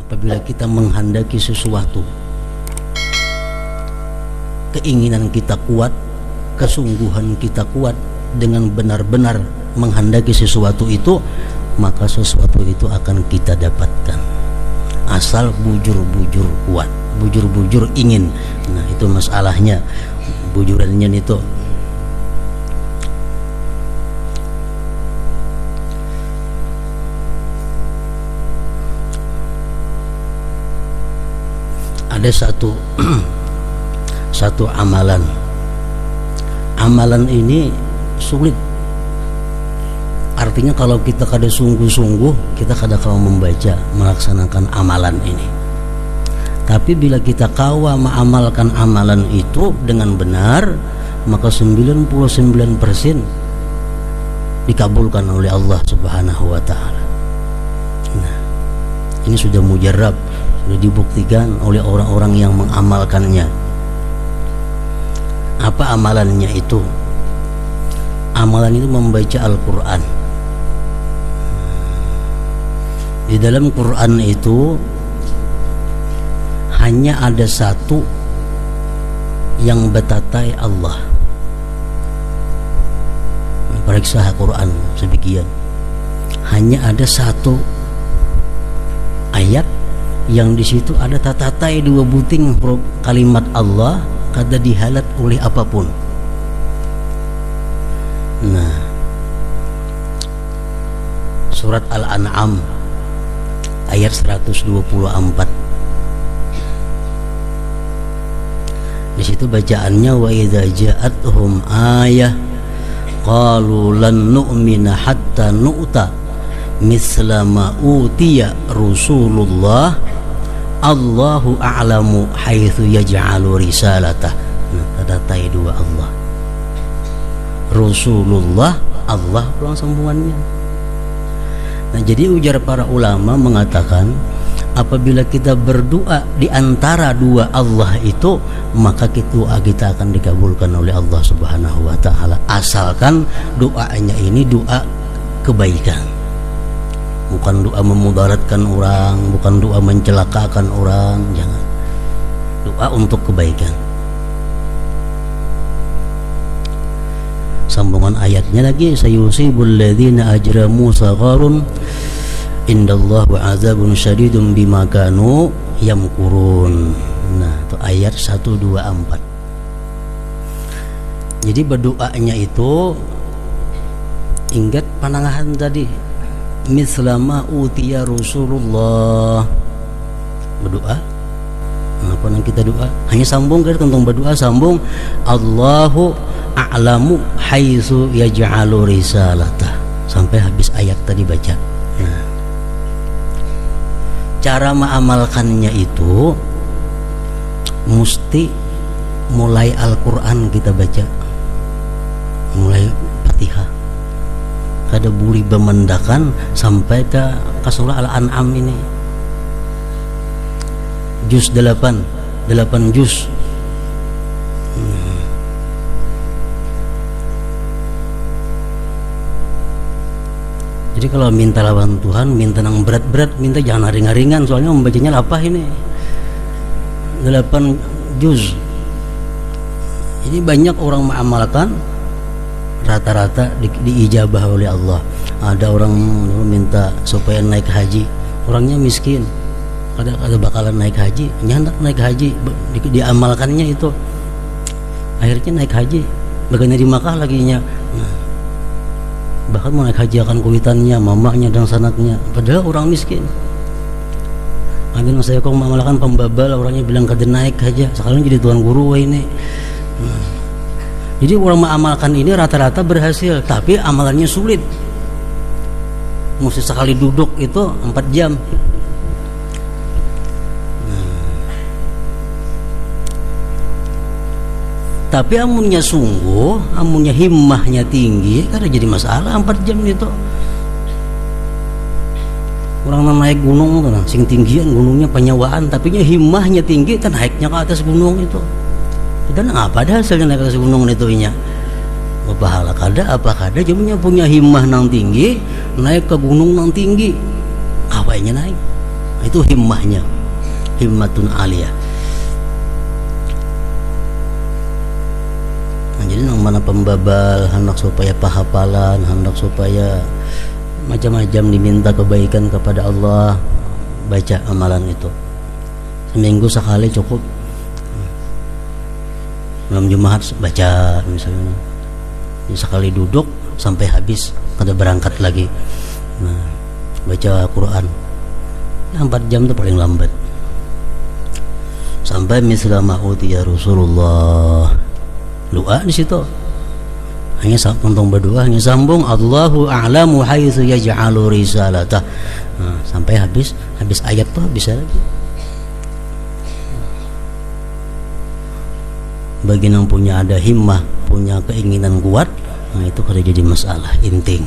Apabila kita menghendaki sesuatu, keinginan kita kuat, kesungguhan kita kuat, dengan benar-benar menghendaki sesuatu itu, maka sesuatu itu akan kita dapatkan. Asal bujur-bujur kuat, bujur-bujur ingin. Nah, itu masalahnya. Bujurannya itu ada satu amalan. Amalan ini sulit. Artinya kalau kita kada sungguh-sungguh, kita kada kau membaca, melaksanakan amalan ini. Tapi bila kita kawa mengamalkan amalan itu dengan benar, maka 99% dikabulkan oleh Allah Subhanahu wa taala. Nah, ini sudah mujarab, sudah dibuktikan oleh orang-orang yang mengamalkannya. Apa amalannya itu? Amalan itu membaca Al-Quran. Di dalam Quran itu hanya ada satu yang betatai Allah. Periksa Quran sebagian. Hanya ada satu ayat yang di situ ada tatatai dua buting kalimat Allah, kada dihalat oleh apapun. Nah, surat Al-An'am ayat 124. Di situ bacaannya, wa idza ja'atuhum ayah qalu lan nu'mina hatta nu'ta misla ma utiya Rasulullah Allahu a'lamu haitsu yaj'alu risalatah. Nah, tadatai dua Allah. Rasulullah, Allah pulang sambungannya. Nah, jadi ujar para ulama mengatakan, apabila kita berdoa di antara dua Allah itu, maka doa kita akan dikabulkan oleh Allah Subhanahu wa taala, asalkan doanya ini doa kebaikan. Bukan doa memudaratkan orang, bukan doa mencelakakan orang, jangan. Doa untuk kebaikan. Sambungan ayatnya lagi, sayusibul ladzina ajramu sagharun indallah wa azabun syadidun bima kanu yamkurun. Nah, itu ayat 124. Jadi berdoanya itu ingat panangahan tadi, mislama utiya Rasulullah. Berdoa apa yang kita doa? Hanya sambung kan tentang berdoa, sambung Allahu a'lamu haitsu yaj'alu risalatah sampai habis ayat tadi baca. Nah, cara mengamalkannya itu mesti mulai Al-Quran kita baca, mulai Fatihah, kada boleh bemendakan sampai ke surah Al-An'am ini, juz 8 juz. Jadi kalau minta lawan Tuhan, minta yang berat-berat, minta jangan ringan-ringan, soalnya membacanya lapah ini 8 juz. Jadi banyak orang mengamalkan, rata-rata diijabah oleh Allah. Ada orang minta supaya naik haji, orangnya miskin, ada bakalan naik haji, nyandak naik haji, diamalkannya itu, akhirnya naik haji, bagiannya di Makkah laginya. Nah, bahkan mau naik haji akan kuitannya, mamahnya dan sanaknya, padahal orang miskin. Ambil saya kok mengamalkan pembabal, orangnya bilang kada naik aja, sekarang jadi tuan guru ini. Jadi orang mengamalkan ini rata-rata berhasil, tapi amalannya sulit. Mesti sekali duduk itu 4 jam. Tapi amunnya sungguh, amunnya himmahnya tinggi, kada jadi masalah 4 jam itu. Orang naik gunung tuh, sing tinggian gunungnya penyewaan, tapi himmahnya tinggi, kan naiknya ke atas gunung itu. Dan apa ada hasilnya naik ke atas gunung itu nya? Pahala kada, apa kada, cuma punya himmah nang tinggi, naik ke gunung nang tinggi, awalnya naik. Itu himmahnya, himmatun aliyah. Nah, jadi yang mana pembabal hendak supaya pahapalan, hendak supaya macam-macam diminta kebaikan kepada Allah, baca amalan itu seminggu sekali cukup. Malam Jumat baca misalnya, sekali duduk sampai habis kada berangkat lagi. Nah, baca Quran 4 jam itu paling lambat, sampai misla ma'uti ya Rasulullah. Doa di situ hanya tentang berdoa, hanya sambung Allahu a'lamu haitsu yaj'alu risalatah. Nah, sampai habis ayat tuh bisa lagi. Bagi yang punya ada himmah, punya keinginan kuat, nah itu kada jadi masalah inting.